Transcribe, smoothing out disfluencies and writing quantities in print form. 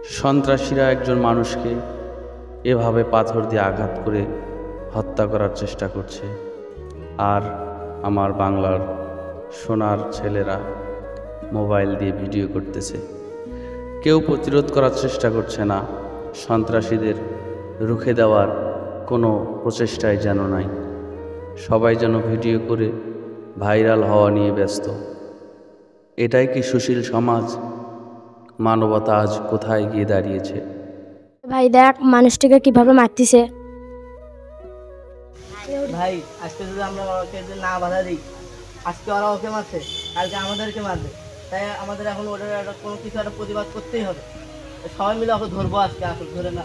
সন্ত্রাসীরা একজন মানুষকে এভাবে পাথর দিয়ে আঘাত করে হত্যা করার চেষ্টা করছে, আর আমার বাংলার সোনার ছেলেরা মোবাইল দিয়ে ভিডিও করতেছে। কেউ প্রতিরোধ করার চেষ্টা করছে না, সন্ত্রাসীদের রুখে দেওয়ার কোনো প্রচেষ্টাই যেন নাই। সবাই যেন ভিডিও করে ভাইরাল হওয়া নিয়ে ব্যস্ত। এটাই কি সুশীল সমাজ? মানবতা আজ কোথায় গিয়ে দাঁড়িয়েছে? ভাই দেখ মানুষটিকে কিভাবে মারতেছে। ভাই আজকে যদি আমরা ওকে যদি না বাধা দিই, আজকে ওরা ওকে মারছে, কালকে আমাদেরকে মারবে। তাই আমাদের এখন ওদের কোনো কিছু একটা প্রতিবাদ করতেই হবে। সবাই মিলে ওকে ধরবো আজকে, আসলে ধরে না